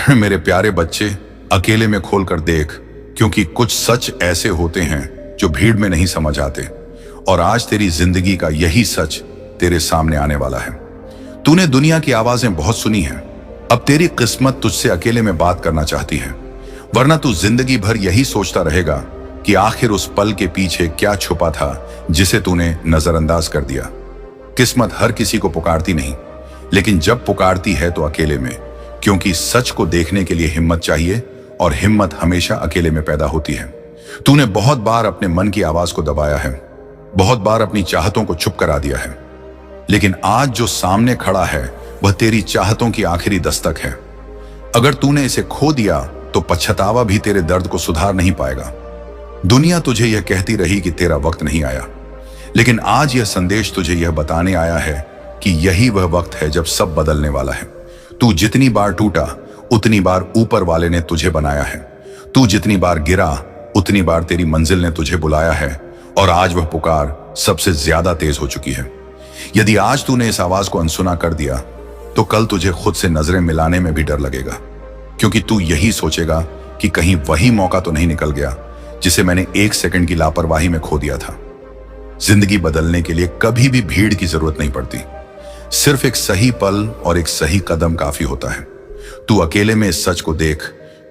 मेरे प्यारे बच्चे, अकेले में खोल कर देख, क्योंकि कुछ सच ऐसे होते हैं जो भीड़ में नहीं समझ आते। और आज तेरी जिंदगी का यही सच तेरे सामने आने वाला है। तूने दुनिया की आवाजें बहुत सुनी हैं, अब तेरी किस्मत तुझसे अकेले में बात करना चाहती है, वरना तू जिंदगी भर यही सोचता रहेगा कि आखिर उस पल के पीछे क्या छुपा था जिसे तूने नजरअंदाज कर दिया। किस्मत हर किसी को पुकारती नहीं, लेकिन जब पुकारती है तो अकेले में, क्योंकि सच को देखने के लिए हिम्मत चाहिए और हिम्मत हमेशा अकेले में पैदा होती है। तूने बहुत बार अपने मन की आवाज को दबाया है, बहुत बार अपनी चाहतों को चुप करा दिया है, लेकिन आज जो सामने खड़ा है वह तेरी चाहतों की आखिरी दस्तक है। अगर तूने इसे खो दिया तो पछतावा भी तेरे दर्द को सुधार नहीं पाएगा। दुनिया तुझे यह कहती रही कि तेरा वक्त नहीं आया, लेकिन आज यह संदेश तुझे यह बताने आया है कि यही वह वक्त है जब सब बदलने वाला है। तू जितनी बार टूटा उतनी बार ऊपर वाले ने तुझे बनाया है। तू जितनी बार गिरा उतनी बार तेरी मंजिल ने तुझे बुलाया है, और आज वह पुकार सबसे ज्यादा तेज हो चुकी है। यदि आज तूने इस आवाज को अनसुना कर दिया तो कल तुझे खुद से नजरें मिलाने में भी डर लगेगा, क्योंकि तू यही सोचेगा कि कहीं वही मौका तो नहीं निकल गया जिसे मैंने एक सेकंड की लापरवाही में खो दिया था। जिंदगी बदलने के लिए कभी भी भीड़ की जरूरत नहीं पड़ती, सिर्फ एक सही पल और एक सही कदम काफी होता है। तू अकेले में इस सच को देख,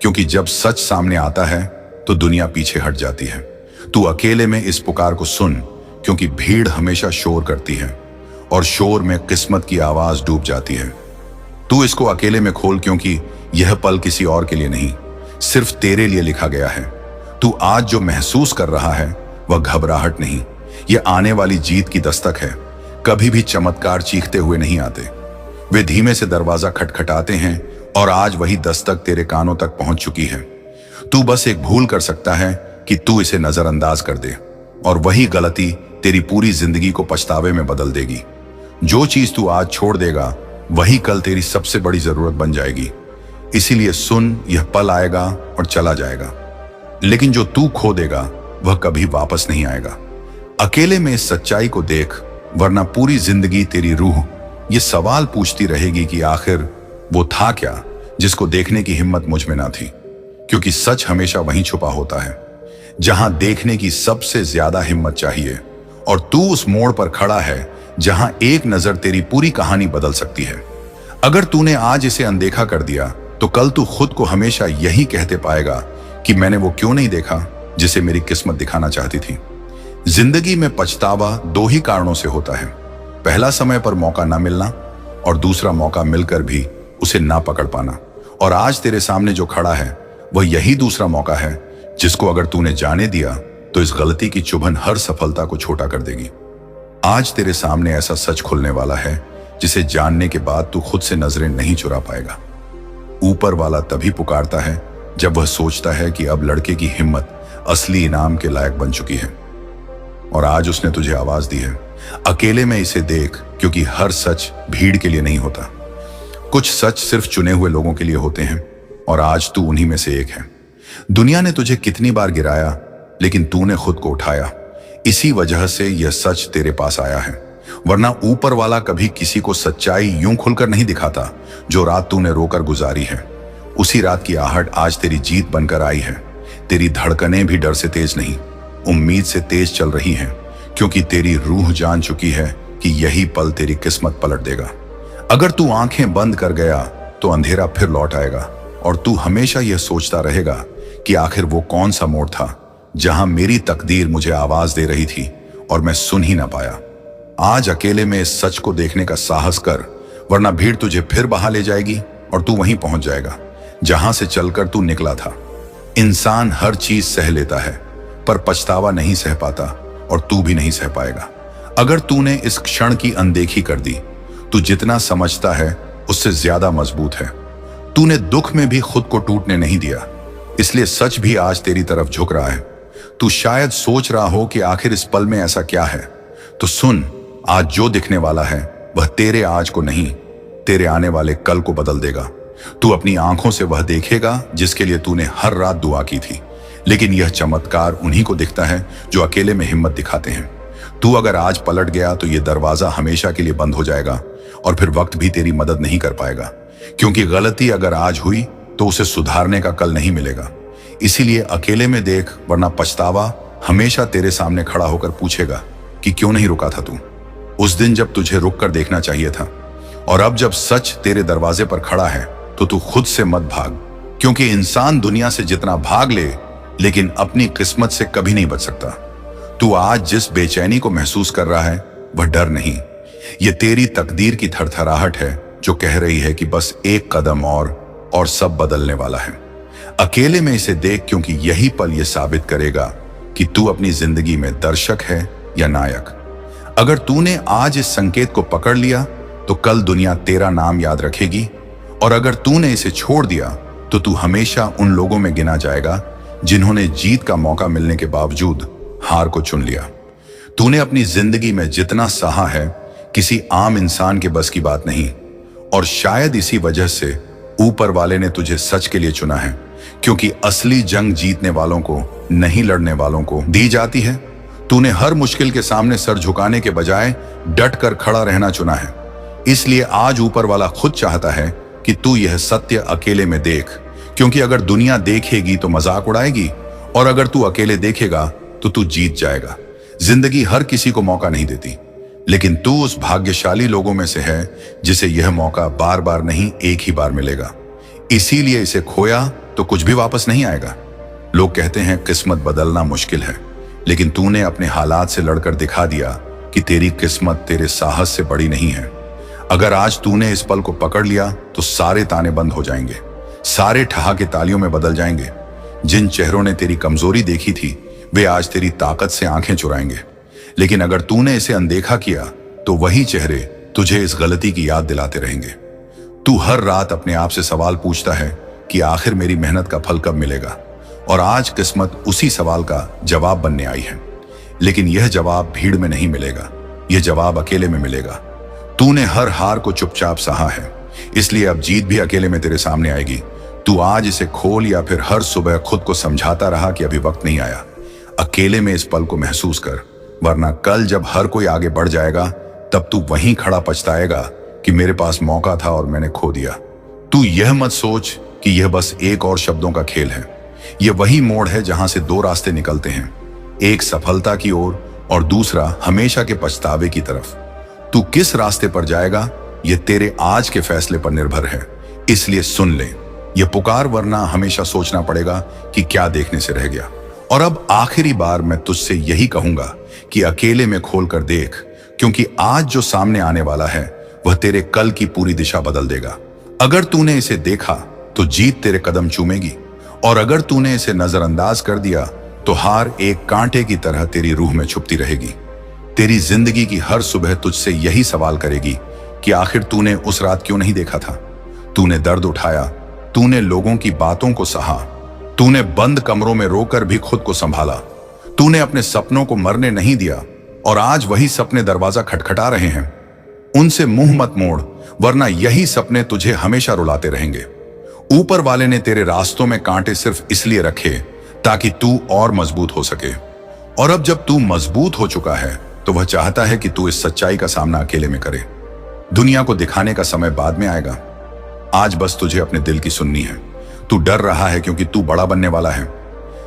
क्योंकि जब सच सामने आता है तो दुनिया पीछे हट जाती है। तू अकेले में इस पुकार को सुन, क्योंकि भीड़ हमेशा शोर करती है और शोर में किस्मत की आवाज डूब जाती है। तू इसको अकेले में खोल, क्योंकि यह पल किसी और के लिए नहीं, सिर्फ तेरे लिए लिखा गया है। तू आज जो महसूस कर रहा है वह घबराहट नहीं, यह आने वाली जीत की दस्तक है। कभी भी चमत्कार चीखते हुए नहीं आते, वे धीमे से दरवाजा खटखटाते हैं, और आज वही दस्तक तेरे कानों तक पहुंच चुकी है। तू बस एक भूल कर सकता है कि तू इसे नजरअंदाज कर दे, और वही गलती तेरी पूरी जिंदगी को पछतावे में बदल देगी। जो चीज तू आज छोड़ देगा वही कल तेरी सबसे बड़ी जरूरत बन जाएगी। इसीलिए सुन, यह पल आएगा और चला जाएगा, लेकिन जो तू खो देगा वह कभी वापस नहीं आएगा। अकेले में इस सच्चाई को देख, वरना पूरी जिंदगी तेरी रूह ये सवाल पूछती रहेगी कि आखिर वो था क्या जिसको देखने की हिम्मत मुझ में ना थी। क्योंकि सच हमेशा वहीं छुपा होता है जहां देखने की सबसे ज्यादा हिम्मत चाहिए, और तू उस मोड़ पर खड़ा है जहां एक नजर तेरी पूरी कहानी बदल सकती है। अगर तूने आज इसे अनदेखा कर दिया तो कल तू खुद को हमेशा यही कहते पाएगा कि मैंने वो क्यों नहीं देखा जिसे मेरी किस्मत दिखाना चाहती थी। जिंदगी में पछतावा दो ही कारणों से होता है, पहला समय पर मौका ना मिलना, और दूसरा मौका मिलकर भी उसे ना पकड़ पाना। और आज तेरे सामने जो खड़ा है वह यही दूसरा मौका है, जिसको अगर तूने जाने दिया तो इस गलती की चुभन हर सफलता को छोटा कर देगी। आज तेरे सामने ऐसा सच खुलने वाला है जिसे जानने के बाद तू खुद से नजरें नहीं चुरा पाएगा। ऊपर वाला तभी पुकारता है जब वह सोचता है कि अब लड़के की हिम्मत असली इनाम के लायक बन चुकी है, और आज उसने तुझे आवाज दी है। अकेले में इसे देख, क्योंकि हर सच भीड़ के लिए नहीं होता। कुछ सच सिर्फ चुने हुए लोगों के लिए होते हैं, और आज तू उन्हीं में से एक है। दुनिया ने तुझे कितनी बार गिराया, लेकिन तूने खुद को उठाया। इसी वजह से यह सच तेरे पास आया है, वरना ऊपर वाला कभी किसी को सच्चाई यूं खुलकर नहीं दिखाता। जो रात तूने रोकर गुजारी है, उसी रात की आहट आज तेरी जीत बनकर आई है। तेरी धड़कनें भी डर से तेज नहीं, उम्मीद से तेज चल रही हैं, क्योंकि तेरी रूह जान चुकी है कि यही पल तेरी किस्मत पलट देगा। अगर तू आंखें बंद कर गया तो अंधेरा फिर लौट आएगा, और तू हमेशा यह सोचता रहेगा कि आखिर वो कौन सा मोड़ था जहां मेरी तकदीर मुझे आवाज दे रही थी और मैं सुन ही ना पाया। आज अकेले में इस सच को देखने का साहस कर, वरना भीड़ तुझे फिर बहा ले जाएगी और तू वहीं पहुंच जाएगा जहां से चलकर तू निकला था। इंसान हर चीज सह लेता है, पर पछतावा नहीं सह पाता, और तू भी नहीं सह पाएगा अगर तूने इस क्षण की अनदेखी कर दी। तू जितना समझता है उससे ज्यादा मजबूत है। तूने दुख में भी खुद को टूटने नहीं दिया, इसलिए सच भी आज तेरी तरफ झुक रहा है। तू शायद सोच रहा हो कि आखिर इस पल में ऐसा क्या है, तो सुन, आज जो दिखने वाला है वह तेरे आज को नहीं, तेरे आने वाले कल को बदल देगा। तू अपनी आंखों से वह देखेगा जिसके लिए तूने हर रात दुआ की थी, लेकिन यह चमत्कार उन्हीं को दिखता है जो अकेले में हिम्मत दिखाते हैं। तू अगर आज पलट गया तो यह दरवाजा हमेशा के लिए बंद हो जाएगा, और फिर वक्त भी तेरी मदद नहीं कर पाएगा, क्योंकि गलती अगर आज हुई तो उसे सुधारने का कल नहीं मिलेगा। इसीलिए अकेले में देख, वरना पछतावा हमेशा तेरे सामने खड़ा होकर पूछेगा कि क्यों नहीं रुका था तू उस दिन जब तुझे रुक कर देखना चाहिए था। और अब जब सच तेरे दरवाजे पर खड़ा है तो तू खुद से मत भाग, क्योंकि इंसान दुनिया से जितना भाग ले लेकिन अपनी किस्मत से कभी नहीं बच सकता। तू आज जिस बेचैनी को महसूस कर रहा है वह डर नहीं, यह तेरी तकदीर की थरथराहट है जो कह रही है कि बस एक कदम और सब बदलने वाला है। अकेले में इसे देख, क्योंकि यही पल यह साबित करेगा कि तू अपनी जिंदगी में दर्शक है या नायक। अगर तूने आज इस संकेत को पकड़ लिया तो कल दुनिया तेरा नाम याद रखेगी, और अगर तूने इसे छोड़ दिया तो तू हमेशा उन लोगों में गिना जाएगा जिन्होंने जीत का मौका मिलने के बावजूद हार को चुन लिया। तूने अपनी जिंदगी में जितना सहा है किसी आम इंसान के बस की बात नहीं, और शायद इसी वजह से ऊपर वाले ने तुझे सच के लिए चुना है, क्योंकि असली जंग जीतने वालों को नहीं, लड़ने वालों को दी जाती है। तूने हर मुश्किल के सामने सर झुकाने के बजाय डट कर खड़ा रहना चुना है। इसलिए आज ऊपर वाला खुद चाहता है कि तू यह सत्य अकेले में देख, क्योंकि अगर दुनिया देखेगी तो मजाक उड़ाएगी, और अगर तू अकेले देखेगा तो तू जीत जाएगा। जिंदगी हर किसी को मौका नहीं देती, लेकिन तू उस भाग्यशाली लोगों में से है जिसे यह मौका बार बार नहीं, एक ही बार मिलेगा। इसीलिए इसे खोया तो कुछ भी वापस नहीं आएगा। लोग कहते हैं किस्मत बदलना मुश्किल है, लेकिन तूने अपने हालात से लड़कर दिखा दिया कि तेरी किस्मत तेरे साहस से बड़ी नहीं है। अगर आज तूने इस पल को पकड़ लिया तो सारे ताने बंद हो जाएंगे, सारे ठहाके तालियों में बदल जाएंगे। जिन चेहरों ने तेरी कमजोरी देखी थी वे आज तेरी ताकत से आंखें चुराएंगे। लेकिन अगर तूने इसे अनदेखा किया तो वही चेहरे तुझे इस गलती की याद दिलाते रहेंगे। तू हर रात अपने आप से सवाल पूछता है कि आखिर मेरी मेहनत का फल कब मिलेगा, और आज किस्मत उसी सवाल का जवाब बनने आई है। लेकिन यह जवाब भीड़ में नहीं मिलेगा, यह जवाब अकेले में मिलेगा। तूने हर हार को चुपचाप सहा है, इसलिए अब जीत भी अकेले में तेरे सामने आएगी। तू आज इसे खोल या फिर हर सुबह खुद को समझाता रहा कि अभी वक्त नहीं आया। अकेले में इस पल को महसूस कर, वरना कल जब हर कोई आगे बढ़ जाएगा तब तू वहीं खड़ा पछताएगा कि मेरे पास मौका था और मैंने खो दिया। तू यह मत सोच कि यह बस एक और शब्दों का खेल है। यह वही मोड़ है जहां से दो रास्ते निकलते हैं, एक सफलता की ओर और दूसरा हमेशा के पछतावे की तरफ। तू किस रास्ते पर जाएगा यह तेरे आज के फैसले पर निर्भर है। इसलिए सुन ले यह पुकार, वरना हमेशा सोचना पड़ेगा कि क्या देखने से रह गया। और अब आखिरी बार मैं तुझसे यही कहूंगा कि अकेले में खोल कर देख, क्योंकि आज जो सामने आने वाला है वह तेरे कल की पूरी दिशा बदल देगा। अगर तूने इसे देखा तो जीत तेरे कदम चूमेगी, और अगर तूने इसे नजरअंदाज कर दिया तो हार एक कांटे की तरह तेरी रूह में छुपती रहेगी। तेरी जिंदगी की हर सुबह तुझसे यही सवाल करेगी कि आखिर तूने उस रात क्यों नहीं देखा था। तूने दर्द उठाया, तूने लोगों की बातों को सहा, तूने बंद कमरों में रोकर भी खुद को संभाला, तूने अपने सपनों को मरने नहीं दिया, और आज वही सपने दरवाजा खटखटा रहे हैं। उनसे मुंह मत मोड़, वरना यही सपने तुझे हमेशा रुलाते रहेंगे। ऊपर वाले ने तेरे रास्तों में कांटे सिर्फ इसलिए रखे ताकि तू और मजबूत हो सके, और अब जब तू मजबूत हो चुका है तो वह चाहता है कि तू इस सच्चाई का सामना अकेले में करे। दुनिया को दिखाने का समय बाद में आएगा, आज बस तुझे अपने दिल की सुननी है। तू डर रहा है क्योंकि तू बड़ा बनने वाला है।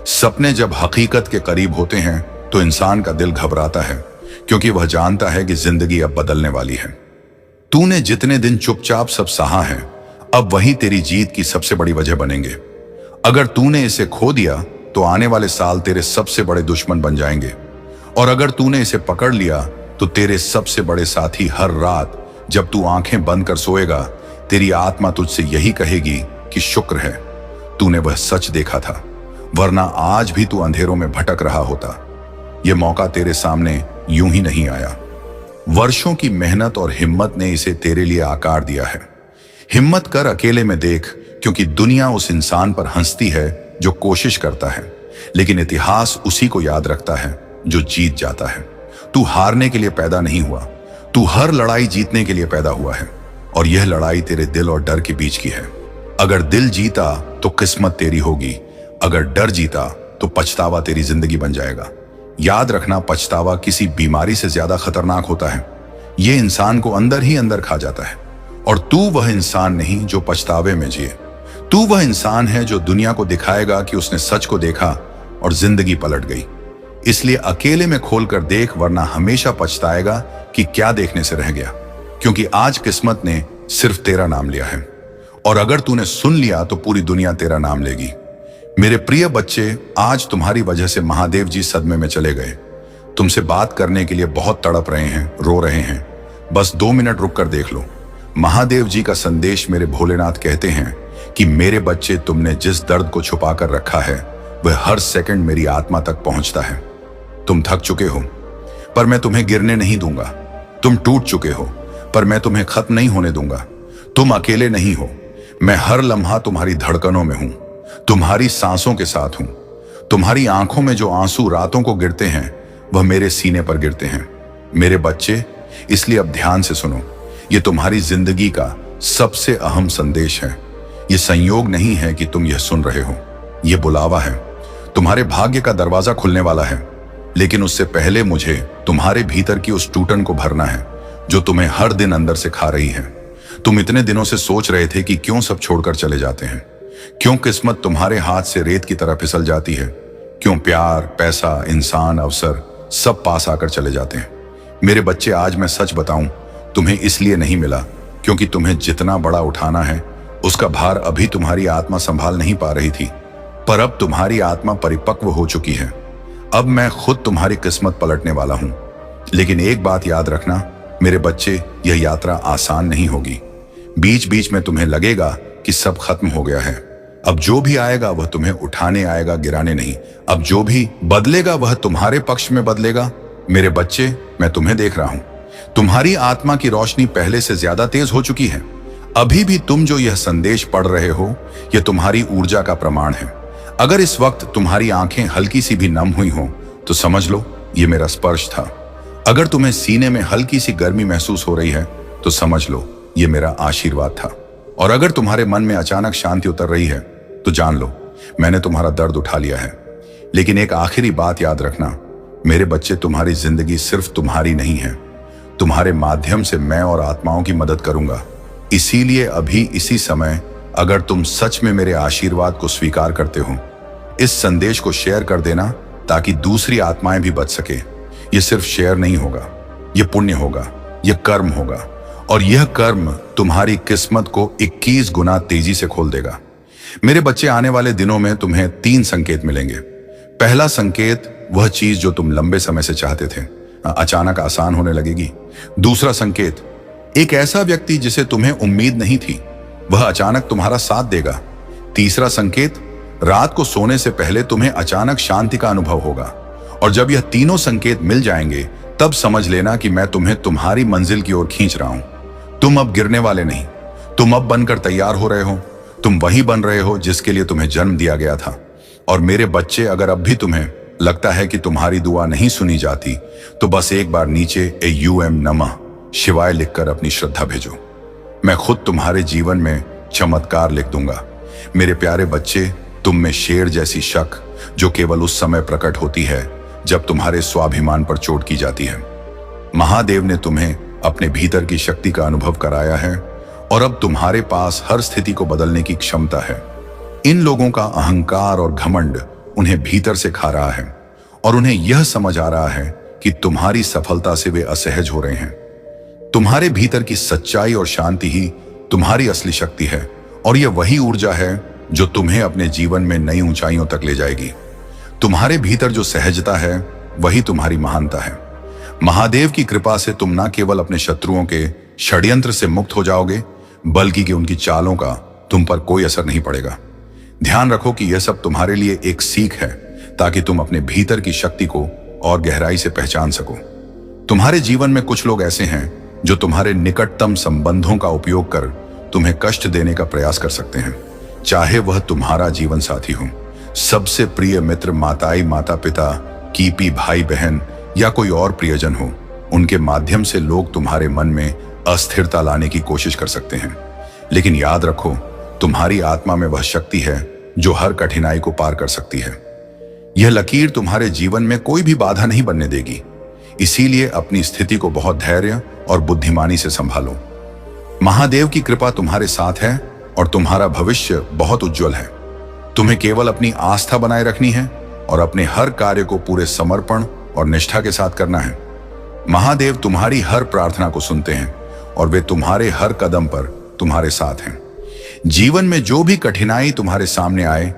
सपने जब हकीकत के करीब होते हैं तो इंसान का दिल घबराता है, क्योंकि वह जानता है कि जिंदगी अब बदलने वाली है। तूने जितने दिन चुपचाप सब सहा है, अब वही तेरी जीत की सबसे बड़ी वजह बनेंगे। अगर तूने इसे खो दिया तो आने वाले साल तेरे सबसे बड़े दुश्मन बन जाएंगे, और अगर तूने इसे पकड़ लिया तो तेरे सबसे बड़े साथी। हर रात जब तू आंखें बंद कर सोएगा तेरी आत्मा तुझसे यही कहेगी कि शुक्र है तूने वह सच देखा था, वरना आज भी तू अंधेरों में भटक रहा होता। यह मौका तेरे सामने यूं ही नहीं आया। वर्षों की मेहनत और हिम्मत ने इसे तेरे लिए आकार दिया है। हिम्मत कर, अकेले में देख, क्योंकि दुनिया उस इंसान पर हंसती है जो कोशिश करता है, लेकिन इतिहास उसी को याद रखता है जो जीत जाता है। तू हारने के लिए पैदा नहीं हुआ, तू हर लड़ाई जीतने के लिए पैदा हुआ है, और यह लड़ाई तेरे दिल और डर के बीच की है। अगर दिल जीता तो किस्मत तेरी होगी, अगर डर जीता तो पछतावा तेरी जिंदगी बन जाएगा। याद रखना, पछतावा किसी बीमारी से ज्यादा खतरनाक होता है। यह इंसान को अंदर ही अंदर खा जाता है, और तू वह इंसान नहीं जो पछतावे में जिए। तू वह इंसान है जो दुनिया को दिखाएगा कि उसने सच को देखा और जिंदगी पलट गई। इसलिए अकेले में खोल कर देख, वरना हमेशा पछताएगा कि क्या देखने से रह गया। क्योंकि आज किस्मत ने सिर्फ तेरा नाम लिया है, और अगर तूने सुन लिया तो पूरी दुनिया तेरा नाम लेगी। मेरे प्रिय बच्चे, आज तुम्हारी वजह से महादेव जी सदमे में चले गए। तुमसे बात करने के लिए बहुत तड़प रहे हैं, रो रहे हैं। बस 2 मिनट रुक कर देख लो। महादेव जी का संदेश मेरे भोलेनाथ कहते हैं कि मेरे बच्चे, तुमने जिस दर्द को छुपा कर रखा है वह हर सेकंड मेरी आत्मा तक पहुंचता है। तुम थक चुके हो, पर मैं तुम्हें गिरने नहीं दूंगा। तुम टूट चुके हो, पर मैं तुम्हें खत्म नहीं होने दूंगा। तुम अकेले नहीं हो, मैं हर लम्हा तुम्हारी धड़कनों में हूं, तुम्हारी सांसों के साथ हूं। तुम्हारी आंखों में जो आंसू रातों को गिरते हैं वह मेरे सीने पर गिरते हैं। मेरे बच्चे, इसलिए अब ध्यान से सुनो। यह तुम्हारी जिंदगी का सबसे अहम संदेश है। यह संयोग नहीं है कि तुम यह सुन रहे हो, यह बुलावा है। तुम्हारे भाग्य का दरवाजा खुलने वाला है, लेकिन उससे पहले मुझे तुम्हारे भीतर की उस टूटन को भरना है जो तुम्हें हर दिन अंदर से खा रही है। तुम इतने दिनों से सोच रहे थे कि क्यों सब छोड़कर चले जाते हैं, क्यों किस्मत तुम्हारे हाथ से रेत की तरह फिसल जाती है, क्यों प्यार, पैसा, इंसान, अवसर सब पास आकर चले जाते हैं। मेरे बच्चे, आज मैं सच बताऊं, तुम्हें इसलिए नहीं मिला क्योंकि तुम्हें जितना बड़ा उठाना है उसका भार अभी तुम्हारी आत्मा संभाल नहीं पा रही थी, पर अब तुम्हारी आत्मा परिपक्व हो चुकी है। अब मैं खुद तुम्हारी किस्मत पलटने वाला हूं। लेकिन एक बात याद रखना मेरे बच्चे, यह यात्रा आसान नहीं होगी। बीच बीच में तुम्हें लगेगा कि सब खत्म हो गया है। अब जो भी आएगा वह तुम्हें उठाने आएगा, गिराने नहीं। अब जो भी बदलेगा वह तुम्हारे पक्ष में बदलेगा। मेरे बच्चे, मैं तुम्हें देख रहा हूं। तुम्हारी आत्मा की रोशनी पहले से ज्यादा तेज हो चुकी है। अभी भी तुम जो यह संदेश पढ़ रहे हो, यह तुम्हारी ऊर्जा का प्रमाण है। अगर इस वक्त तुम्हारी आंखें हल्की सी भी नम हुई हो तो समझ लो यह मेरा स्पर्श था। अगर तुम्हें सीने में हल्की सी गर्मी महसूस हो रही है तो समझ लो यह मेरा आशीर्वाद था। और अगर तुम्हारे मन में अचानक शांति उतर रही है तो जान लो मैंने तुम्हारा दर्द उठा लिया है। लेकिन एक आखिरी बात याद रखना मेरे बच्चे, तुम्हारी जिंदगी सिर्फ तुम्हारी नहीं है। तुम्हारे माध्यम से मैं और आत्माओं की मदद करूंगा। इसीलिए अभी इसी समय अगर तुम सच में मेरे आशीर्वाद को स्वीकार करते हो, इस संदेश को शेयर कर देना ताकि दूसरी आत्माएं भी बच सके। यह सिर्फ शेयर नहीं होगा, यह पुण्य होगा, यह कर्म होगा, और यह कर्म तुम्हारी किस्मत को 21 गुना तेजी से खोल देगा। मेरे बच्चे, आने वाले दिनों में तुम्हें 3 संकेत मिलेंगे। पहला संकेत, वह चीज जो तुम लंबे समय से चाहते थे अचानक आसान होने लगेगी। दूसरा संकेत, एक ऐसा व्यक्ति जिसे तुम्हें उम्मीद नहीं थी वह अचानक तुम्हारा साथ देगा। तीसरा संकेत, रात को सोने से पहले तुम्हें अचानक शांति का अनुभव होगा। और जब यह तीनों संकेत मिल जाएंगे तब समझ लेना कि मैं तुम्हें तुम्हारी मंजिल की ओर खींच रहा हूं। तुम अब गिरने वाले नहीं, तुम अब बनकर तैयार हो रहे हो। तुम वही बन रहे हो जिसके लिए तुम्हें जन्म दिया गया था। और मेरे बच्चे, अगर अब भी तुम्हें लगता है कि तुम्हारी दुआ नहीं सुनी जाती तो बस एक बार नीचे AUM नमः शिवाय लिखकर अपनी श्रद्धा भेजो। मैं खुद तुम्हारे जीवन में चमत्कार लिख दूंगा। मेरे प्यारे बच्चे, तुम में शेर जैसी शक जो केवल उस समय प्रकट होती है जब तुम्हारे स्वाभिमान पर चोट की जाती है। महादेव ने तुम्हें अपने भीतर की शक्ति का अनुभव कराया है और अब तुम्हारे पास हर स्थिति को बदलने की क्षमता है। इन लोगों का अहंकार और घमंड उन्हें भीतर से खा रहा है और उन्हें यह समझ आ रहा है कि तुम्हारी सफलता से वे असहज हो रहे हैं। तुम्हारे भीतर की सच्चाई और शांति ही तुम्हारी असली शक्ति है और यह वही ऊर्जा है जो तुम्हें अपने जीवन में नई ऊंचाइयों तक ले जाएगी। तुम्हारे भीतर जो सहजता है वही तुम्हारी महानता है। महादेव की कृपा से तुम न केवल अपने शत्रुओं के षड्यंत्र से मुक्त हो जाओगे बल्कि कि उनकी चालों का तुम पर कोई असर नहीं पड़ेगा। ध्यान रखो कि यह सब तुम्हारे लिए एक सीख है ताकि तुम अपने भीतर की शक्ति को और गहराई से पहचान सको। तुम्हारे जीवन में कुछ लोग ऐसे हैं जो तुम्हारे निकटतम संबंधों का उपयोग कर तुम्हें कष्ट देने का प्रयास कर सकते हैं, चाहे वह तुम्हारा जीवन साथी हो, सबसे प्रिय मित्र, माताई माता पिता, कीपी भाई बहन या कोई और प्रियजन हो। उनके माध्यम से लोग तुम्हारे मन में अस्थिरता लाने की कोशिश कर सकते हैं। लेकिन याद रखो, तुम्हारी आत्मा में वह शक्ति है जो हर कठिनाई को पार कर सकती है। यह लकीर तुम्हारे जीवन में कोई भी बाधा नहीं बनने देगी। इसीलिए अपनी स्थिति को बहुत धैर्य और बुद्धिमानी से संभालो। महादेव की कृपा तुम्हारे साथ है और तुम्हारा भविष्य बहुत उज्जवल है। तुम्हें केवल अपनी आस्था बनाए रखनी है और अपने हर कार्य को पूरे समर्पण और निष्ठा के साथ करना है। महादेव तुम्हारी हर प्रार्थना को सुनते हैं और वे तुम्हारे हर कदम पर तुम्हारे साथ हैं। जीवन में जो भी कठिनाई तुम्हारे सामने आए,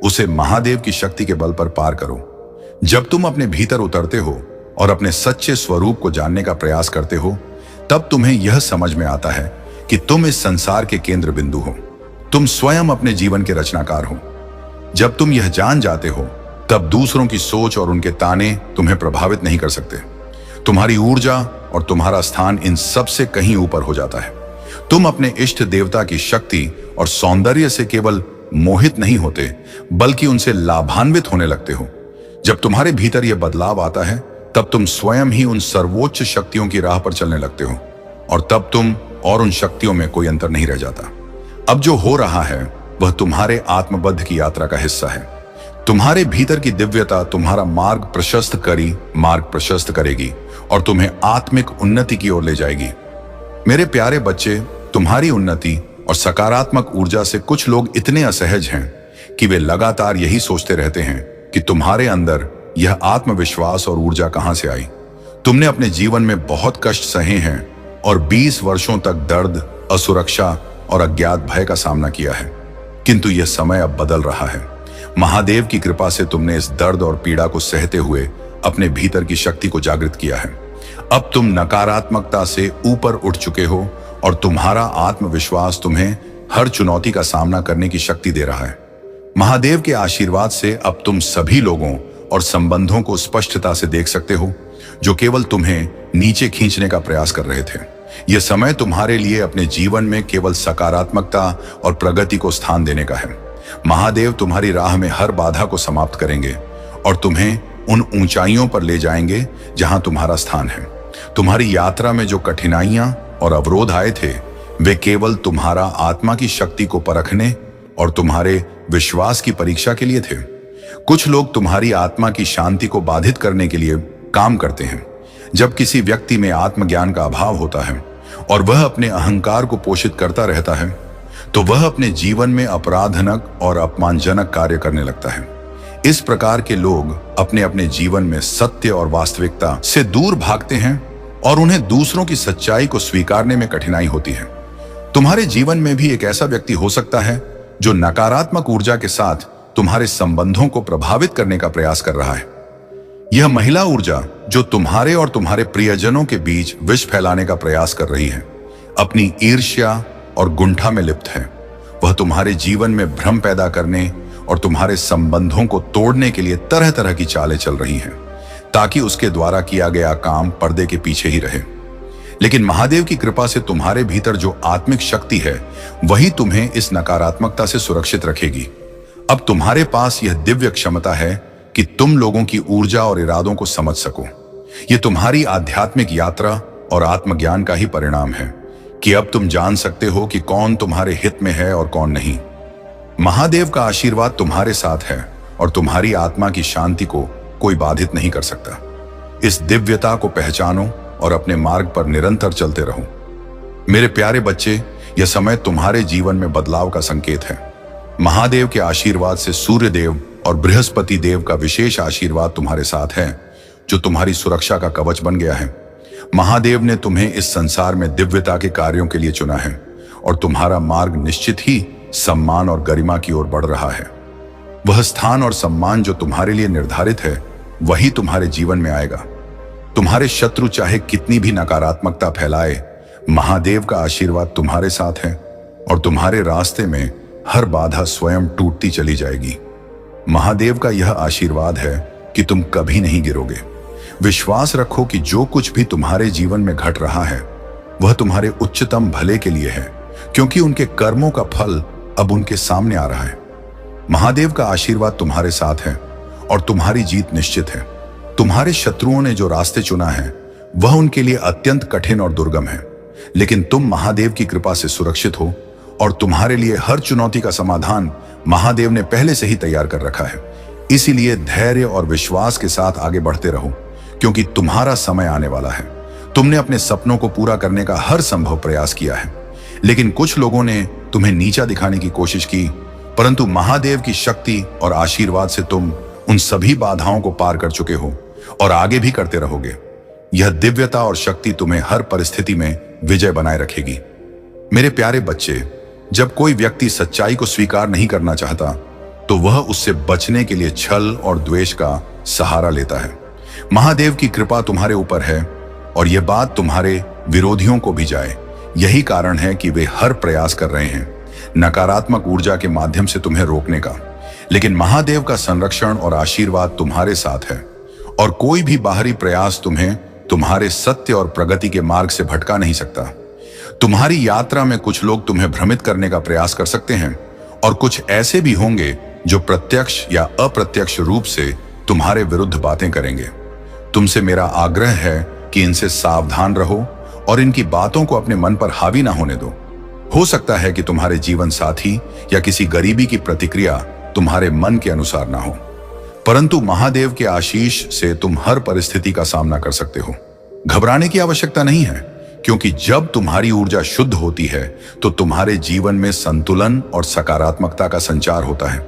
उसे महादेव की शक्ति के बल पर पार करो। जब तुम अपने भीतर उतरते हो और अपने सच्चे स्वरूप को जानने का प्रयास करते हो, तब तुम्हें यह समझ में आता है कि तुम इस संसार के केंद्र बिंदु हो। तुम स्वयं अपने जीवन के रचनाकार हो। जब तुम यह जान जाते हो, तब दूसरों की सोच और उनके ताने तुम्हें प्रभावित नहीं कर सकते। तुम्हारी ऊर्जा और तुम्हारा स्थान इन सब से कहीं ऊपर हो जाता है। तुम अपने इष्ट देवता की शक्ति और सौंदर्य से केवल मोहित नहीं होते, बल्कि उनसे लाभान्वित होने लगते हो। जब तुम्हारे भीतर यह बदलाव आता है, तब तुम स्वयं ही उन सर्वोच्च शक्तियों की राह पर चलने लगते हो और तब तुम और उन शक्तियों में कोई अंतर नहीं रह जाता। अब जो हो रहा है वह तुम्हारे आत्मबद्ध की यात्रा का हिस्सा है। तुम्हारे भीतर की दिव्यता तुम्हारा मार्ग प्रशस्त करेगी और तुम्हें आत्मिक उन्नति की ओर ले जाएगी। मेरे प्यारे बच्चे, तुम्हारी उन्नति और सकारात्मक ऊर्जा से कुछ लोग इतने असहज हैं कि वे लगातार यही सोचते रहते हैं कि तुम्हारे अंदर यह आत्मविश्वास और ऊर्जा कहां से आई। तुमने अपने जीवन में बहुत कष्ट सहे हैं और 20 वर्षों तक दर्द, असुरक्षा और अज्ञात भय का सामना किया है, किंतु यह समय अब बदल रहा है। महादेव की कृपा से तुमने इस दर्द और पीड़ा को सहते हुए अपने भीतर की शक्ति को जागृत किया है। अब तुम नकारात्मकता से ऊपर उठ चुके हो और तुम्हारा आत्मविश्वास तुम्हें हर चुनौती का सामना करने की शक्ति दे रहा है। महादेव के आशीर्वाद से अब तुम सभी लोगों और संबंधों को स्पष्टता से देख सकते हो, जो केवल तुम्हें नीचे खींचने का प्रयास कर रहे थे। यह समय तुम्हारे लिए अपने जीवन में केवल सकारात्मकता और प्रगति को स्थान देने का है। महादेव तुम्हारी राह में हर बाधा को समाप्त करेंगे और तुम्हें उन ऊंचाइयों पर ले जाएंगे जहां तुम्हारा स्थान है। तुम्हारी यात्रा में जो कठिनाइयां और अवरोध आए थे, वे केवल तुम्हारा आत्मा की शक्ति को परखने और तुम्हारे विश्वास की परीक्षा के लिए थे। कुछ लोग तुम्हारी आत्मा की शांति को बाधित करने के लिए काम करते हैं। जब किसी व्यक्ति में आत्मज्ञान का अभाव होता है और वह अपने अहंकार को पोषित करता रहता है, तो वह अपने जीवन में अपराधजनक और अपमानजनक कार्य करने लगता है। इस प्रकार के लोग अपने अपने जीवन में सत्य और वास्तविकता से दूर भागते हैं और उन्हें दूसरों की सच्चाई को स्वीकारने में कठिनाई होती है। तुम्हारे जीवन में भी एक ऐसा व्यक्ति हो सकता है जो नकारात्मक ऊर्जा के साथ तुम्हारे संबंधों को प्रभावित करने का प्रयास कर रहा है। यह महिला ऊर्जा जो तुम्हारे और तुम्हारे प्रियजनों के बीच विष फैलाने का प्रयास कर रही है, अपनी ईर्ष्या और गुंठा में लिप्त है। वह तुम्हारे जीवन में भ्रम पैदा करने और तुम्हारे संबंधों को तोड़ने के लिए तरह तरह की चालें चल रही हैं, ताकि उसके द्वारा किया गया काम पर्दे के पीछे ही रहे। लेकिन महादेव की कृपा से तुम्हारे भीतर जो आत्मिक शक्ति है, वही तुम्हें इस नकारात्मकता से सुरक्षित रखेगी। अब तुम्हारे पास यह दिव्य क्षमता है कि तुम लोगों की ऊर्जा और इरादों को समझ सको। यह तुम्हारी आध्यात्मिक यात्रा और आत्मज्ञान का ही परिणाम है कि अब तुम जान सकते हो कि कौन तुम्हारे हित में है और कौन नहीं। महादेव का आशीर्वाद तुम्हारे साथ है और तुम्हारी आत्मा की शांति को कोई बाधित नहीं कर सकता। इस दिव्यता को पहचानो और अपने मार्ग पर निरंतर चलते रहो। मेरे प्यारे बच्चे, यह समय तुम्हारे जीवन में बदलाव का संकेत है। महादेव के आशीर्वाद से सूर्य देव और बृहस्पति देव का विशेष आशीर्वाद तुम्हारे साथ है, जो तुम्हारी सुरक्षा का कवच बन गया है। महादेव ने तुम्हें इस संसार में दिव्यता के कार्यों के लिए चुना है और तुम्हारा मार्ग निश्चित ही सम्मान और गरिमा की ओर बढ़ रहा है। वह स्थान और सम्मान जो तुम्हारे लिए निर्धारित है, वही तुम्हारे जीवन में आएगा। तुम्हारे शत्रु चाहे कितनी भी नकारात्मकता फैलाए, महादेव का आशीर्वाद तुम्हारे साथ है और तुम्हारे रास्ते में हर बाधा स्वयं टूटती चली जाएगी। महादेव का यह आशीर्वाद है कि तुम कभी नहीं गिरोगे। विश्वास रखो कि जो कुछ भी तुम्हारे जीवन में घट रहा है, वह तुम्हारे उच्चतम भले के लिए है, क्योंकि उनके कर्मों का फल अब उनके सामने आ रहा है। महादेव का आशीर्वाद तुम्हारे साथ है और तुम्हारी जीत निश्चित है। तुम्हारे शत्रुओं ने जो रास्ते चुना है, वह उनके लिए अत्यंत कठिन और दुर्गम है, लेकिन तुम महादेव की कृपा से सुरक्षित हो और तुम्हारे लिए हर चुनौती का समाधान महादेव ने पहले से ही तैयार कर रखा है। इसीलिए धैर्य और विश्वास के साथ आगे बढ़ते रहो, क्योंकि तुम्हारा समय आने वाला है। तुमने अपने सपनों को पूरा करने का हर संभव प्रयास किया है। लेकिन कुछ लोगों ने तुम्हें नीचा दिखाने की कोशिश की, परंतु महादेव की शक्ति और आशीर्वाद से तुम उन सभी बाधाओं को पार कर चुके हो और आगे भी करते रहोगे। यह दिव्यता और शक्ति तुम्हें हर परिस्थिति में विजय बनाए रखेगी। मेरे प्यारे बच्चे, जब कोई व्यक्ति सच्चाई को स्वीकार नहीं करना चाहता तो वह उससे बचने के लिए छल और द्वेष का सहारा लेता है। महादेव की कृपा तुम्हारे ऊपर है और यह बात तुम्हारे विरोधियों को भी जाए। यही कारण है कि वे हर प्रयास कर रहे हैं नकारात्मक ऊर्जा के माध्यम से तुम्हें रोकने का। लेकिन महादेव का संरक्षण और आशीर्वाद तुम्हारे साथ है और कोई भी बाहरी प्रयास तुम्हें तुम्हारे सत्य और प्रगति के मार्ग से भटका नहीं सकता। तुम्हारी यात्रा में कुछ लोग तुम्हें भ्रमित करने का प्रयास कर सकते हैं और कुछ ऐसे भी होंगे जो प्रत्यक्ष या अप्रत्यक्ष रूप से तुम्हारे विरुद्ध बातें करेंगे। तुमसे मेरा आग्रह है कि इनसे सावधान रहो और इनकी बातों को अपने मन पर हावी ना होने दो। हो सकता है कि तुम्हारे जीवन साथी या किसी गरीबी की प्रतिक्रिया तुम्हारे मन के अनुसार ना हो, परंतु महादेव के आशीष से तुम हर परिस्थिति का सामना कर सकते हो। घबराने की आवश्यकता नहीं है, क्योंकि जब तुम्हारी ऊर्जा शुद्ध होती है तो तुम्हारे जीवन में संतुलन और सकारात्मकता का संचार होता है।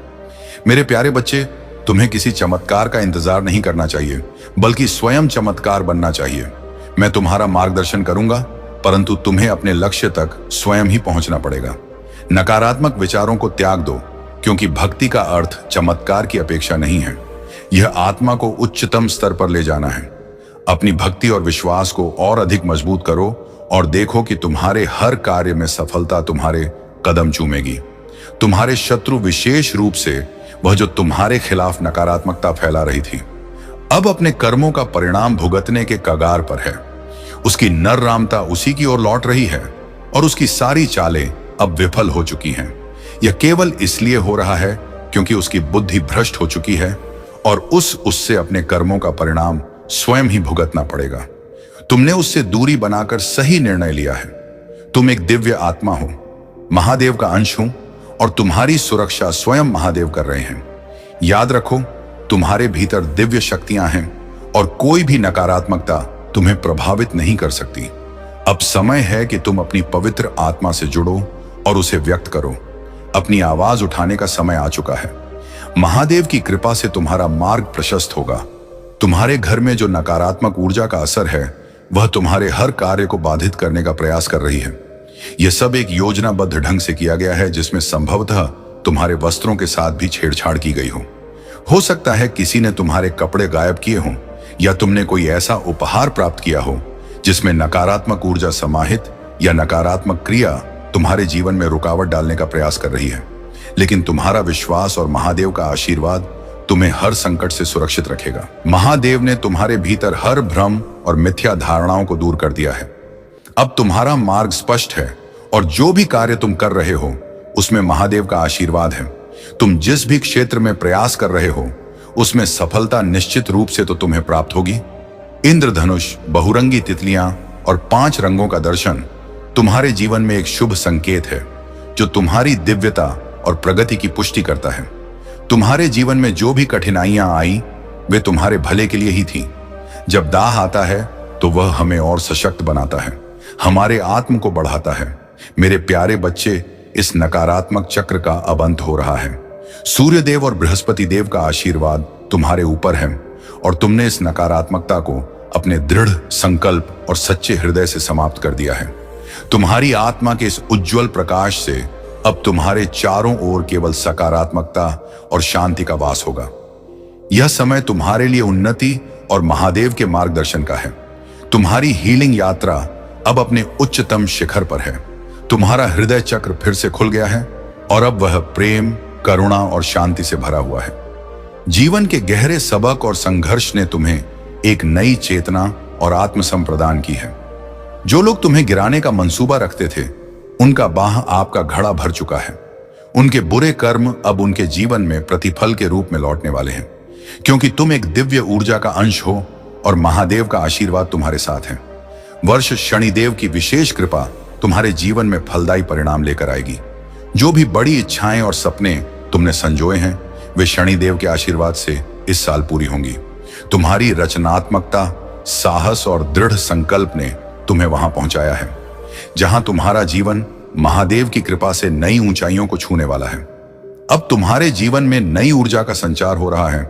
मेरे प्यारे बच्चे, तुम्हें किसी चमत्कार का इंतजार नहीं करना चाहिए, बल्कि स्वयं चमत्कार बनना चाहिए। मैं तुम्हारा मार्गदर्शन करूंगा, परंतु तुम्हें अपने लक्ष्य तक स्वयं ही पहुंचना पड़ेगा। नकारात्मक विचारों को त्याग दो, क्योंकि भक्ति का अर्थ चमत्कार की अपेक्षा नहीं है। यह आत्मा को उच्चतम स्तर पर ले जाना है। अपनी भक्ति और विश्वास को और अधिक मजबूत करो और देखो कि तुम्हारे हर कार्य में सफलता तुम्हारे कदम चूमेगी। तुम्हारे शत्रु, विशेष रूप से वह जो तुम्हारे खिलाफ नकारात्मकता फैला रही थी, अब अपने कर्मों का परिणाम भुगतने के कगार पर है। उसकी नर्रामता उसी की ओर लौट रही है और उसकी सारी चालें अब विफल हो चुकी हैं। यह केवल इसलिए हो रहा है क्योंकि उसकी बुद्धि भ्रष्ट हो चुकी है और उससे अपने कर्मों का परिणाम स्वयं ही भुगतना पड़ेगा। तुमने उससे दूरी बनाकर सही निर्णय लिया है। तुम एक दिव्य आत्मा हो, महादेव का अंश हो और तुम्हारी सुरक्षा स्वयं महादेव कर रहे हैं। याद रखो, तुम्हारे भीतर दिव्य शक्तियां हैं और कोई भी नकारात्मकता तुम्हें प्रभावित नहीं कर सकती। अब समय है कि तुम अपनी पवित्र आत्मा से जुड़ो और उसे व्यक्त करो। अपनी आवाज उठाने का समय आ चुका है। महादेव की कृपा से तुम्हारा मार्ग प्रशस्त होगा। तुम्हारे घर में जो नकारात्मक ऊर्जा का असर है, वह तुम्हारे हर कार्य को बाधित करने का प्रयास कर रही है। यह सब एक योजनाबद्ध ढंग से किया गया है, जिसमें संभवतः तुम्हारे वस्त्रों के साथ भी छेड़छाड़ की गई हो सकता है किसी ने तुम्हारे कपड़े गायब किए हों या तुमने कोई ऐसा उपहार प्राप्त किया हो जिसमें नकारात्मक ऊर्जा समाहित या नकारात्मक क्रिया तुम्हारे जीवन में रुकावट डालने का प्रयास कर रही है। लेकिन तुम्हारा विश्वास और महादेव का आशीर्वाद तुम्हें हर संकट से सुरक्षित रखेगा। महादेव ने तुम्हारे भीतर हर भ्रम और मिथ्या धारणाओं को दूर कर दिया है। अब तुम्हारा मार्ग स्पष्ट है और जो भी कार्य तुम कर रहे हो उसमें महादेव का आशीर्वाद है। तुम जिस भी क्षेत्र में प्रयास कर रहे हो उसमें सफलता निश्चित रूप से तो तुम्हें प्राप्त होगी। इंद्रधनुष, बहुरंगी तितलियां और 5 रंगों का दर्शन तुम्हारे जीवन में एक शुभ संकेत है, जो तुम्हारी दिव्यता और प्रगति की पुष्टि करता है। तुम्हारे जीवन में जो भी कठिनाइयां आई वे तुम्हारे भले के लिए ही थी। जब दाह आता है तो वह हमें और सशक्त बनाता है, हमारे आत्म को बढ़ाता है। मेरे प्यारे बच्चे, इस नकारात्मक चक्र का अब अंत हो रहा है। सूर्य देव और बृहस्पति देव का आशीर्वाद तुम्हारे ऊपर है और तुमने इस नकारात्मकता को अपने दृढ़ संकल्प और सच्चे हृदय से समाप्त कर दिया है। तुम्हारी आत्मा के इस उज्जवल प्रकाश से अब तुम्हारे चारों ओर केवल सकारात्मकता और शांति का वास होगा। यह समय तुम्हारे लिए उन्नति और महादेव के मार्गदर्शन का है। तुम्हारी हीलिंग यात्रा अब अपने उच्चतम शिखर पर है। तुम्हारा हृदय चक्र फिर से खुल गया है और अब वह प्रेम, करुणा और शांति से भरा हुआ है। जीवन के गहरे सबक और संघर्ष ने तुम्हें एक नई चेतना और आत्मसम प्रदान की है। जो लोग तुम्हें गिराने का मंसूबा रखते थे, उनका बाह आपका घड़ा भर चुका है। उनके बुरे कर्म अब उनके जीवन में प्रतिफल के रूप में लौटने वाले हैं, क्योंकि तुम एक दिव्य ऊर्जा का अंश हो और महादेव का आशीर्वाद तुम्हारे साथ है। वर्ष शनिदेव की विशेष कृपा तुम्हारे जीवन में फलदायी परिणाम लेकर आएगी। जो भी बड़ी इच्छाएं और सपने तुमने संजोए हैं, वे शनिदेव के आशीर्वाद से इस साल पूरी होंगी। तुम्हारी रचनात्मकता, साहस और दृढ़ संकल्प ने तुम्हें वहां पहुंचाया है जहां तुम्हारा जीवन महादेव की कृपा से नई ऊंचाइयों को छूने वाला है। अब तुम्हारे जीवन में नई ऊर्जा का संचार हो रहा है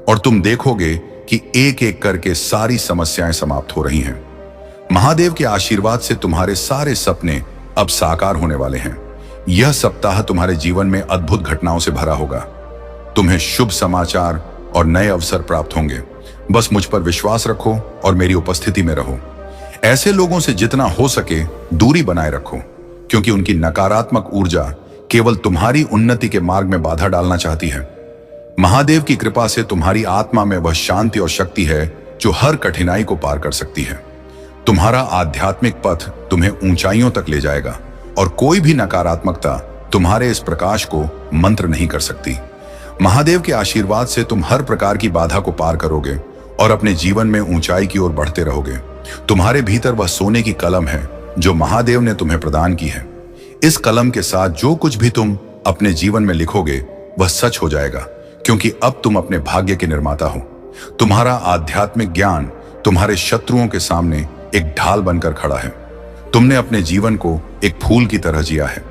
और तुम देखोगे कि एक एक करके सारी समस्याएं समाप्त हो रही हैं। महादेव के आशीर्वाद से तुम्हारे सारे सपने अब साकार होने वाले हैं। यह सप्ताह तुम्हारे जीवन में अद्भुत घटनाओं से भरा होगा। तुम्हें शुभ समाचार और नए अवसर प्राप्त होंगे। बस मुझ पर विश्वास रखो और मेरी उपस्थिति में रहो। ऐसे लोगों से जितना हो सके दूरी बनाए रखो, क्योंकि उनकी नकारात्मक ऊर्जा केवल तुम्हारी उन्नति के मार्ग में बाधा डालना चाहती है। महादेव की कृपा से तुम्हारी आत्मा में वह शांति और शक्ति है जो हर कठिनाई को पार कर सकती है। तुम्हारा आध्यात्मिक पथ तुम्हें ऊंचाइयों तक ले जाएगा और कोई भी नकारात्मकता तुम्हारे इस प्रकाश को मंत्र नहीं कर सकती। महादेव के आशीर्वाद से तुम हर प्रकार की बाधा को पार करोगे और अपने जीवन में ऊंचाई की ओर बढ़ते रहोगे। तुम्हारे भीतर वह सोने की कलम है जो महादेव ने तुम्हें प्रदान की है। इस कलम के साथ जो कुछ भी तुम अपने जीवन में लिखोगे वह सच हो जाएगा, क्योंकि अब तुम अपने भाग्य के निर्माता हो। तुम्हारा आध्यात्मिक ज्ञान तुम्हारे शत्रुओं के सामने एक ढाल बनकर खड़ा है। तुमने अपने जीवन को एक फूल की तरह जिया है।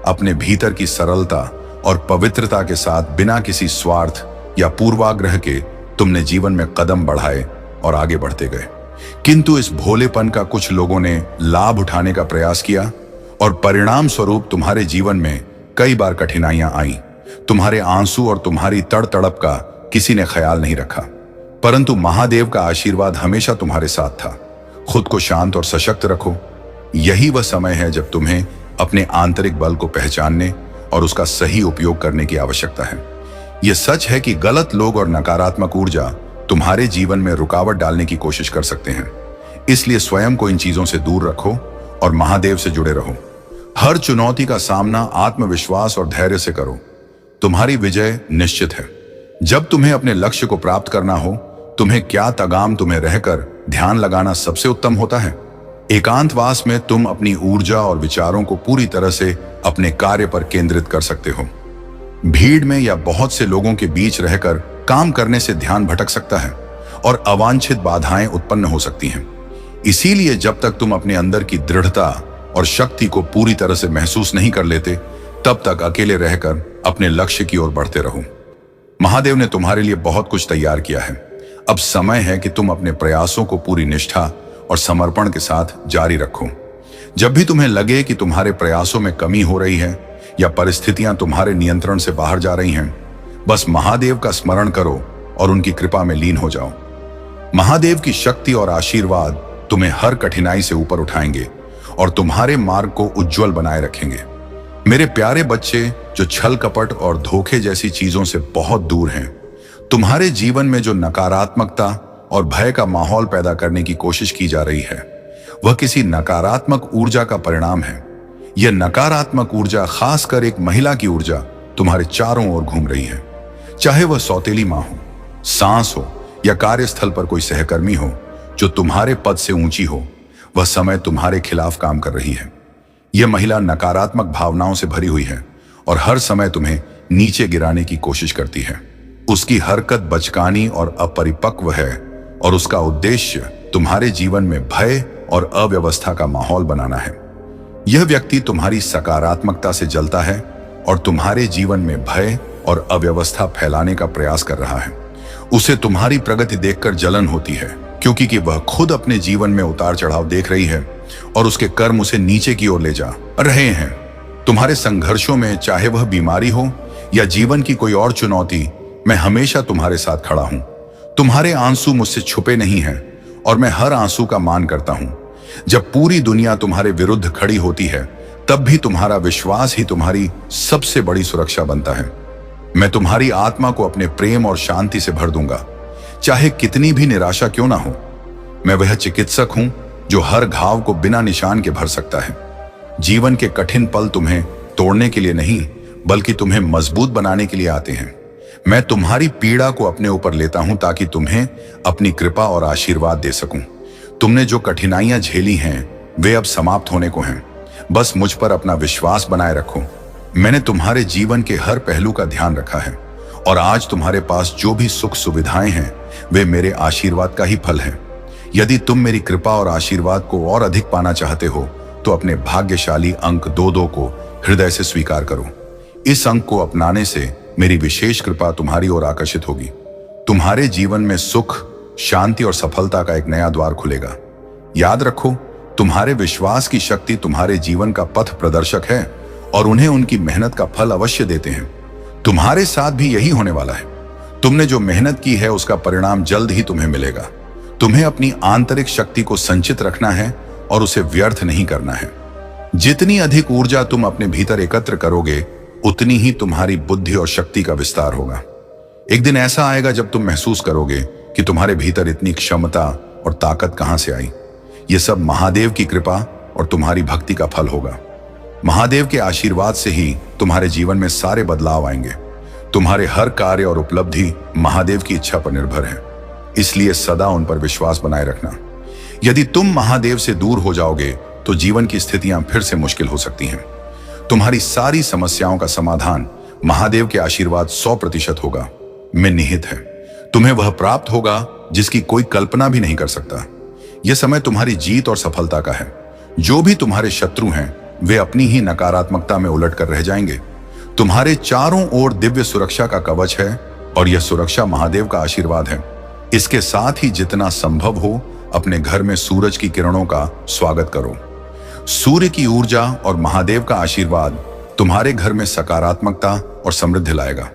अपने भीतर की सरलता और पवित्रता के साथ बिना किसी स्वार्थ या पूर्वाग्रह के तुमने जीवन में कदम बढ़ाए और आगे बढ़ते गए। किंतु इस भोलेपन का कुछ लोगों ने लाभ उठाने का प्रयास किया और परिणाम स्वरूप तुम्हारे जीवन में कई बार कठिनाइयां आईं। तुम्हारे आंसू और तुम्हारी तड़तड़प का किसी ने ख्याल नहीं रखा, परंतु महादेव का आशीर्वाद हमेशा तुम्हारे साथ था। खुद को शांत और सशक्त रखो। यही वह समय है जब तुम्हें अपने आंतरिक बल को पहचानने और उसका सही उपयोग करने की आवश्यकता है। यह सच है कि गलत लोग और नकारात्मक ऊर्जा तुम्हारे जीवन में रुकावट डालने की कोशिश कर सकते हैं। इसलिए स्वयं को इन चीजों से दूर रखो और महादेव से जुड़े रहो। हर चुनौती का सामना आत्मविश्वास और धैर्य से करो। तुम्हारी विजय निश्चित है। जब तुम्हें अपने लक्ष्य को प्राप्त करना हो, तुम्हें क्या तगाम तुम्हें रहकर ध्यान लगाना सबसे उत्तम होता है। एकांतवास में तुम अपनी ऊर्जा और विचारों को पूरी तरह से अपने कार्य पर केंद्रित कर सकते हो। भीड़ में या बहुत से लोगों के बीच रहकर काम करने से ध्यान भटक सकता है और अवांछित बाधाएं उत्पन्न हो सकती हैं। इसीलिए जब तक तुम अपने अंदर की दृढ़ता और शक्ति को पूरी तरह से महसूस नहीं कर लेते, तब तक अकेले रहकर अपने लक्ष्य की ओर बढ़ते रहो। महादेव ने तुम्हारे लिए बहुत कुछ तैयार किया है। अब समय है कि तुम अपने प्रयासों को पूरी निष्ठा और समर्पण के साथ जारी रखो। जब भी तुम्हें लगे कि तुम्हारे प्रयासों में कमी हो रही है या परिस्थितियां तुम्हारे नियंत्रण से बाहर जा रही हैं, बस महादेव का स्मरण करो और उनकी कृपा में लीन हो जाओ। महादेव की शक्ति और आशीर्वाद तुम्हें हर कठिनाई से ऊपर उठाएंगे और तुम्हारे मार्ग को उज्जवल बनाए रखेंगे। मेरे प्यारे बच्चे जो छल कपट और धोखे जैसी चीजों से बहुत दूर हैं, तुम्हारे जीवन में जो नकारात्मकता और भय का माहौल पैदा करने की कोशिश की जा रही है, वह किसी नकारात्मक ऊर्जा का परिणाम है। यह नकारात्मक ऊर्जा, खासकर एक महिला की ऊर्जा, तुम्हारे चारों ओर घूम रही है। चाहे वह सौतेली मां हो, सांस हो या कार्यस्थल पर कोई सहकर्मी हो जो तुम्हारे पद से ऊंची हो, वह समय तुम्हारे खिलाफ काम कर रही है। यह महिला नकारात्मक भावनाओं से भरी हुई है और हर समय तुम्हें नीचे गिराने की कोशिश करती है। उसकी हरकत बचकानी और अपरिपक्व है और उसका उद्देश्य तुम्हारे जीवन में भय और अव्यवस्था का माहौल बनाना है। यह व्यक्ति तुम्हारी सकारात्मकता से जलता है और तुम्हारे जीवन में भय और अव्यवस्था फैलाने का प्रयास कर रहा है। उसे तुम्हारी प्रगति देखकर जलन होती है, क्योंकि वह खुद अपने जीवन में उतार चढ़ाव देख रही है और उसके कर्म उसे नीचे की ओर ले जा रहे हैं। तुम्हारे संघर्षों में, चाहे वह बीमारी हो या जीवन की कोई और चुनौती, मैं हमेशा तुम्हारे साथ खड़ा हूं। तुम्हारे आंसू मुझसे छुपे नहीं हैं और मैं हर आंसू का मान करता हूं। जब पूरी दुनिया तुम्हारे विरुद्ध खड़ी होती है, तब भी तुम्हारा विश्वास ही तुम्हारी सबसे बड़ी सुरक्षा बनता है। मैं तुम्हारी आत्मा को अपने प्रेम और शांति से भर दूंगा, चाहे कितनी भी निराशा क्यों ना हो। मैं वह चिकित्सक हूं जो हर घाव को बिना निशान के भर सकता है। जीवन के कठिन पल तुम्हें तोड़ने के लिए नहीं, बल्कि तुम्हें मजबूत बनाने के लिए आते हैं। मैं तुम्हारी पीड़ा को अपने ऊपर लेता हूं ताकि तुम्हें अपनी कृपा और आशीर्वाद दे सकूं। तुमने जो कठिनाइयां झेली हैं, वे अब समाप्त होने को हैं। बस मुझ पर अपना विश्वास बनाए रखो। मैंने तुम्हारे जीवन के हर पहलू का ध्यान रखा है और आज तुम्हारे पास जो भी सुख सुविधाएं हैं, वे मेरे आशीर्वाद का ही फल है। यदि तुम मेरी कृपा और आशीर्वाद को और अधिक पाना चाहते हो, तो अपने भाग्यशाली अंक 22 को हृदय से स्वीकार करो। इस अंक को अपनाने से मेरी विशेष कृपा तुम्हारी ओर आकर्षित होगी। तुम्हारे जीवन में सुख, शांति और सफलता का एक नया द्वार खुलेगा। याद रखो, तुम्हारे विश्वास की शक्ति तुम्हारे जीवन का पथ प्रदर्शक है और उन्हें उनकी मेहनत का फल अवश्य देते हैं। तुम्हारे साथ भी यही होने वाला है। तुमने जो मेहनत की है उसका परिणाम जल्द ही तुम्हें मिलेगा। तुम्हें अपनी आंतरिक शक्ति को संचित रखना है और उसे व्यर्थ नहीं करना है। जितनी अधिक ऊर्जा तुम अपने भीतर एकत्र करोगे, उतनी ही तुम्हारी बुद्धि और शक्ति का विस्तार होगा। एक दिन ऐसा आएगा जब तुम महसूस करोगे कि तुम्हारे भीतर इतनी क्षमता और ताकत कहां से आई। ये सब महादेव की कृपा और तुम्हारी भक्ति का फल होगा। महादेव के आशीर्वाद से ही तुम्हारे जीवन में सारे बदलाव आएंगे। तुम्हारे हर कार्य और उपलब्धि महादेव की इच्छा पर निर्भर है, इसलिए सदा उन पर विश्वास बनाए रखना। यदि तुम महादेव से दूर हो जाओगे तो जीवन की स्थितियां फिर से मुश्किल हो सकती हैं। तुम्हारी सारी समस्याओं का समाधान महादेव के आशीर्वाद 100% होगा, में निहित है। तुम्हें वह प्राप्त होगा जिसकी कोई कल्पना भी नहीं कर सकता। यह समय तुम्हारी जीत और सफलता का है। जो भी तुम्हारे शत्रु हैं वे अपनी ही नकारात्मकता में उलट कर रह जाएंगे। तुम्हारे चारों ओर दिव्य सुरक्षा का कवच है और यह सुरक्षा महादेव का आशीर्वाद है। इसके साथ ही जितना संभव हो अपने घर में सूरज की किरणों का स्वागत करो। सूर्य की ऊर्जा और महादेव का आशीर्वाद तुम्हारे घर में सकारात्मकता और समृद्धि लाएगा।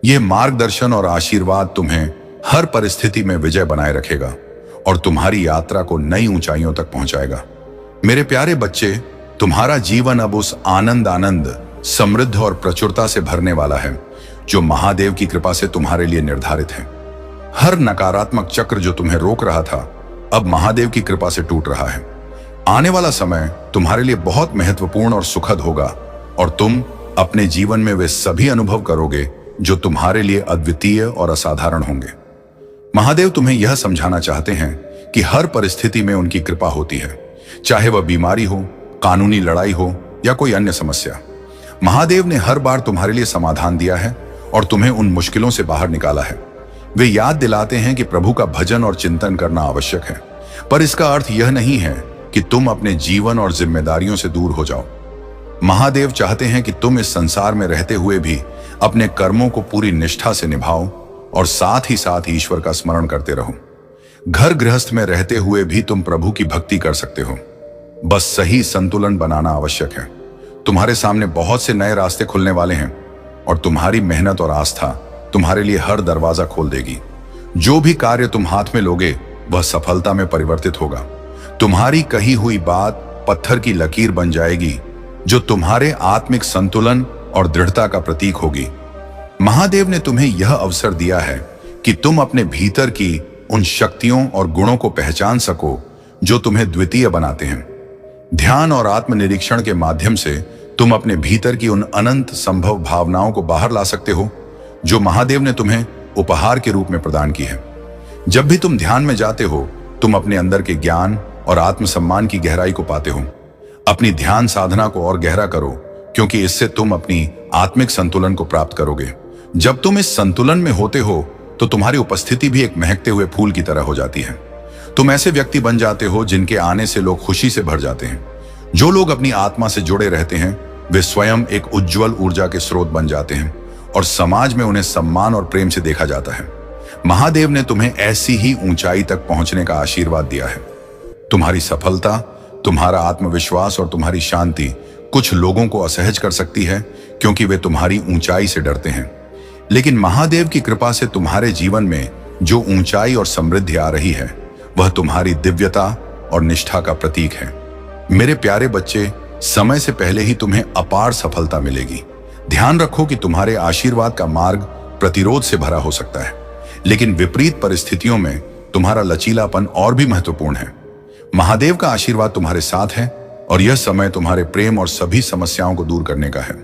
यह मार्गदर्शन और आशीर्वाद तुम्हें हर परिस्थिति में विजय बनाए रखेगा और तुम्हारी यात्रा को नई ऊंचाइयों तक पहुंचाएगा। मेरे प्यारे बच्चे, तुम्हारा जीवन अब उस आनंद, समृद्ध और प्रचुरता से भरने वाला है जो महादेव की कृपा से तुम्हारे लिए निर्धारित है। हर नकारात्मक चक्र जो तुम्हें रोक रहा था, अब महादेव की कृपा से टूट रहा है। आने वाला समय तुम्हारे लिए बहुत महत्वपूर्ण और सुखद होगा और तुम अपने जीवन में वे सभी अनुभव करोगे जो तुम्हारे लिए अद्वितीय और असाधारण होंगे। महादेव तुम्हें यह समझाना चाहते हैं कि हर परिस्थिति में उनकी कृपा होती है, चाहे वह बीमारी हो, कानूनी लड़ाई हो या कोई अन्य समस्या। महादेव ने हर बार तुम्हारे लिए समाधान दिया है और तुम्हें उन मुश्किलों से बाहर निकाला है। वे याद दिलाते हैं कि प्रभु का भजन और चिंतन करना आवश्यक है, पर इसका अर्थ यह नहीं है कि तुम अपने जीवन और जिम्मेदारियों से दूर हो जाओ। महादेव चाहते हैं कि तुम इस संसार में रहते हुए भी अपने कर्मों को पूरी निष्ठा से निभाओ और साथ ही साथ ईश्वर का स्मरण करते रहो। घर गृहस्थ में रहते हुए भी तुम प्रभु की भक्ति कर सकते हो। बस सही संतुलन बनाना आवश्यक है। तुम्हारे सामने बहुत से नए रास्ते खुलने वाले हैं और तुम्हारी मेहनत और आस्था तुम्हारे लिए हर दरवाजा खोल देगी। जो भी कार्य तुम हाथ में लोगे वह सफलता में परिवर्तित होगा। तुम्हारी कही हुई बात पत्थर की लकीर बन जाएगी जो तुम्हारे आत्मिक संतुलन और दृढ़ता का प्रतीक होगी। महादेव ने तुम्हें यह अवसर दिया है कि तुम अपने भीतर की उन शक्तियों और गुणों को पहचान सको जो तुम्हें द्वितीय बनाते हैं। ध्यान और आत्मनिरीक्षण के माध्यम से तुम अपने भीतर की उन अनंत संभव भावनाओं को बाहर ला सकते हो जो महादेव ने तुम्हें उपहार के रूप में प्रदान की है। जब भी तुम ध्यान में जाते हो, तुम अपने अंदर के ज्ञान और आत्मसम्मान की गहराई को पाते हो। अपनी ध्यान साधना को और गहरा करो, क्योंकि इससे तुम अपनी आत्मिक संतुलन को प्राप्त करोगे। जब तुम इस संतुलन में होते हो तो तुम्हारी उपस्थिति भी एक महकते हुए फूल की तरह हो जाती है। तुम ऐसे व्यक्ति बन जाते हो जिनके आने से लोग खुशी से भर जाते हैं। जो लोग अपनी आत्मा से जुड़े रहते हैं वे स्वयं एक उज्जवल ऊर्जा के स्रोत बन जाते हैं और समाज में उन्हें सम्मान और प्रेम से देखा जाता है। महादेव ने तुम्हें ऐसी ही ऊंचाई तक पहुंचने का आशीर्वाद दिया है। तुम्हारी सफलता, तुम्हारा आत्मविश्वास और तुम्हारी शांति कुछ लोगों को असहज कर सकती है क्योंकि वे तुम्हारी ऊंचाई से डरते हैं। लेकिन महादेव की कृपा से तुम्हारे जीवन में जो ऊंचाई और समृद्धि आ रही है वह तुम्हारी दिव्यता और निष्ठा का प्रतीक है। मेरे प्यारे बच्चे, समय से पहले ही तुम्हें अपार सफलता मिलेगी। ध्यान रखो कि तुम्हारे आशीर्वाद का मार्ग प्रतिरोध से भरा हो सकता है, लेकिन विपरीत परिस्थितियों में तुम्हारा लचीलापन और भी महत्वपूर्ण है। महादेव का आशीर्वाद तुम्हारे साथ है और यह समय तुम्हारे प्रेम और सभी समस्याओं को दूर करने का है।